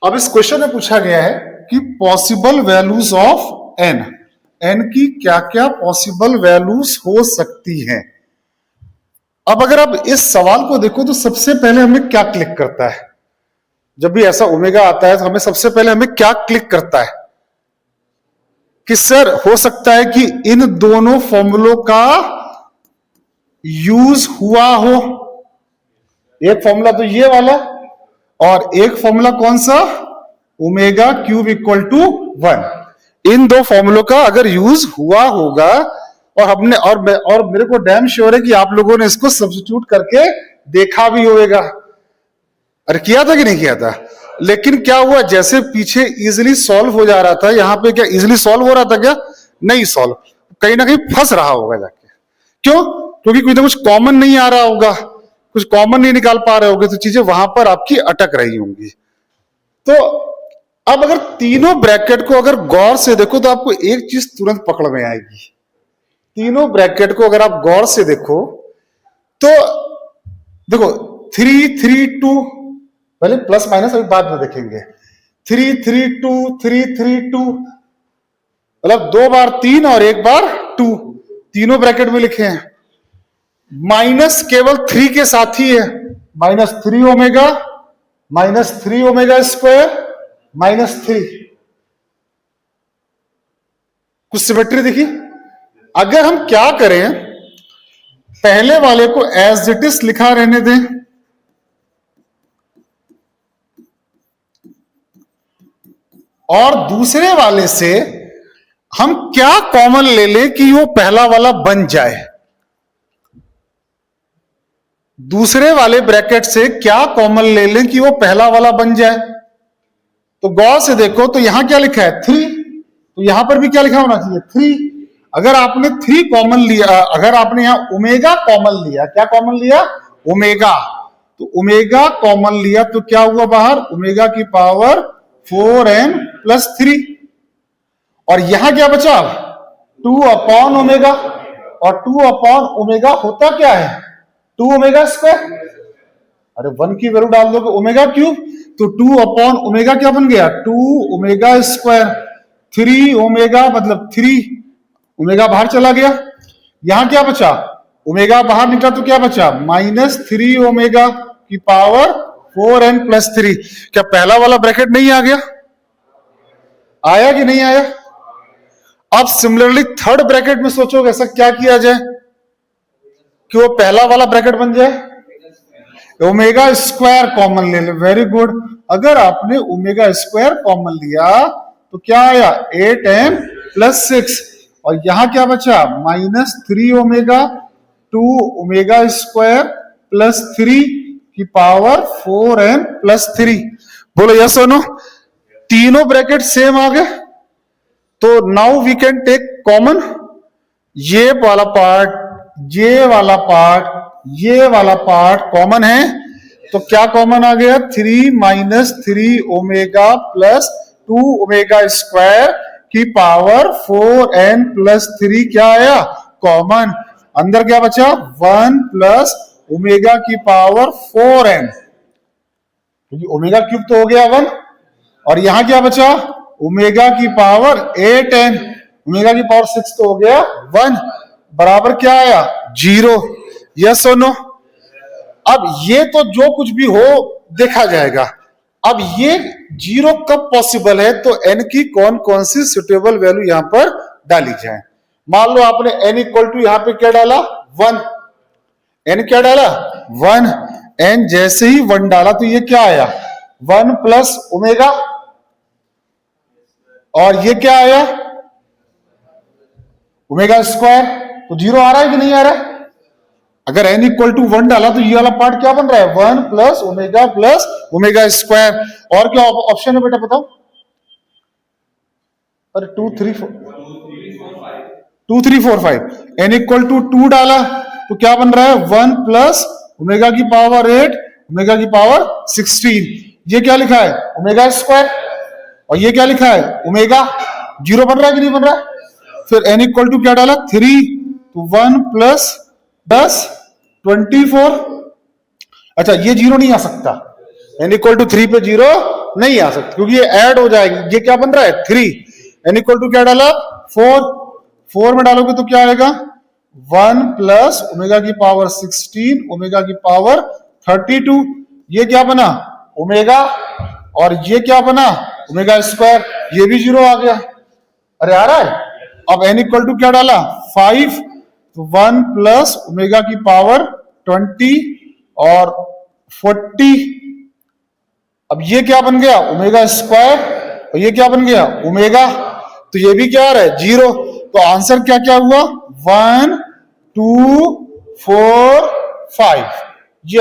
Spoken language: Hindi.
अब इस क्वेश्चन में पूछा गया है कि possible values of N, N की क्या क्या पॉसिबल वैल्यूज हो सकती हैं। अब अगर आप इस सवाल को देखो तो सबसे पहले हमें क्या क्लिक करता है, जब भी ऐसा ओमेगा आता है तो हमें सबसे पहले हमें क्या क्लिक करता है कि सर हो सकता है कि इन दोनों फॉर्मूलों का यूज हुआ हो। एक फॉर्मूला तो ये वाला और एक फॉर्मूला कौन सा, ओमेगा क्यूब इक्वल टू 1। इन दो फॉर्मूलों का अगर यूज हुआ होगा और हमने और मेरे को डैम श्योर है कि आप लोगों ने इसको सब्स्टिट्यूट करके देखा भी होगा। अरे किया था कि नहीं किया था? लेकिन क्या हुआ, जैसे पीछे इजिली सॉल्व हो जा रहा था, यहां पे क्या इजिली सॉल्व हो रहा था? क्या नहीं सॉल्व, कहीं ना कहीं फंस रहा होगा जाके। क्यों? क्योंकि कुछ ना कुछ कॉमन नहीं आ रहा होगा, कुछ कॉमन नहीं निकाल पा रहे होगे, तो चीजें वहां पर आपकी अटक रही होंगी। तो अब अगर तीनों ब्रैकेट को अगर गौर से देखो तो आपको एक चीज तुरंत पकड़ में आएगी। तीनों ब्रैकेट को अगर आप गौर से देखो तो देखो 3 3 2, पहले प्लस माइनस अभी बाद में देखेंगे। 3 3 2 3 3 2, मतलब 2 बार 3 और 1 बार 2, तीनों ब्रैकेट में लिखे हैं। माइनस केवल 3 के साथ ही है, -3 ओमेगा, -3 ओमेगा स्क्वायर, -3। कुछ सिमेट्री देखी। अगर हम क्या करें, पहले वाले को एज इट इज लिखा रहने दें, और दूसरे वाले से हम क्या कॉमन ले लें कि वो पहला वाला बन जाए। दूसरे वाले ब्रैकेट से क्या कॉमन ले लें कि वो पहला वाला बन जाए। तो गौर से देखो तो यहां क्या लिखा है 3, तो यहां पर भी क्या लिखा होना चाहिए 3। अगर आपने 3 कॉमन लिया, अगर आपने यहां ओमेगा कॉमन लिया, क्या कॉमन लिया? ओमेगा। तो ओमेगा कॉमन लिया तो क्या हुआ बाहर, ओमेगा की पावर 4n प्लस 3। और यहां क्या बचा 2 अपॉन ओमेगा, और 2 अपॉन ओमेगा होता क्या है 2 ओमेगा स्क्वायर। अरे 1 की वैल्यू डाल दोगे ओमेगा क्यूब, तो 2 अपॉन ओमेगा क्या बन गया 2 ओमेगा स्क्वायर। 3 ओमेगा मतलब 3 ओमेगा बाहर चला गया। यहां क्या बचा, ओमेगा बाहर निकला तो क्या बचा -3 ओमेगा की पावर 4n प्लस 3। क्या पहला वाला ब्रैकेट नहीं आ गया? आया कि नहीं आया? अब सिमिलरली थर्ड ब्रैकेट में सोचोगे ऐसा क्या किया जाए कि वो पहला वाला ब्रैकेट बन जाए। ओमेगा स्क्वायर कॉमन ले ले, वेरी गुड। अगर आपने ओमेगा स्क्वायर कॉमन लिया तो क्या आया 8n प्लस 6, और यहां क्या बचा -3 ओमेगा 2 ओमेगा स्क्वायर प्लस 3 की पावर 4n प्लस 3। बोलो यस और नो। तीनों ब्रैकेट सेम आ गए, तो now we can take common. ये वाला पार्ट, ये वाला पार्ट, ये वाला पार्ट कॉमन है, तो क्या कॉमन आ गया 3 - 3 ओमेगा प्लस 2 ओमेगा स्क्वायर की पावर 4n प्लस 3 क्या आया कॉमन। अंदर क्या बचा 1 प्लस ओमेगा की पावर 4n, क्योंकि ओमेगा क्यूब तो हो गया 1, और यहां क्या बचा ओमेगा की पावर 8n, ओमेगा की पावर 6 तो हो गया 1, बराबर क्या आया 0। यस और नो। अब ये तो जो कुछ भी हो देखा जाएगा। अब ये 0 कब पॉसिबल है, तो n की कौन कौन सी सुटेबल वैल्यू यहां पर डाली जाए। मान लो आपने n इक्वल टू यहां पे क्या डाला 1, n क्या डाला 1, n जैसे ही 1 डाला तो ये क्या आया 1 प्लस ओमेगा, और ये क्या आया ओमेगा स्क्वायर। तो 0 आ रहा है कि नहीं आ रहा है? अगर n इक्वल टू 1 डाला तो ये वाला पार्ट क्या बन रहा है 1 प्लस ओमेगा स्क्वायर। और क्या ऑप्शन है बेटा बताओ? अरे 2 3 4 5। n इक्वल टू 2 डाला तो क्या बन रहा है 1 प्लस ओमेगा की पावर 8 ओमेगा की पावर 16। ये क्या लिखा है ओमेगा स्क्वायर, और ये क्या लिखा है ओमेगा। 0 बन रहा है कि नहीं बन रहा है? फिर n इक्वल टू क्या डाला 3, तो 1 प्लस 10 24। अच्छा ये 0 नहीं आ सकता, n इक्वल टू 3 पे 0 नहीं आ सकती क्योंकि ये ऐड हो जाएगी। ये क्या बन रहा है 3, n इक्वल टू क्या डाला 4 में डालोगे तो क्या आएगा 1 प्लस ओमेगा की पावर 16 ओमेगा की पावर 32। ये क्या बना ओमेगा और ये क्या बना ओमेगा स्क्वायर, ये भी 0 आ गया। अरे आ रहा है। अब n इक्वल टू क्या डाला 5, तो 1 प्लस ओमेगा की पावर 20 और 40। अब ये क्या बन गया ओमेगा स्क्वायर और ये क्या बन गया ओमेगा, तो ये भी क्या आ रहा है 0। तो आंसर क्या क्या हुआ 1 2 4 5। ये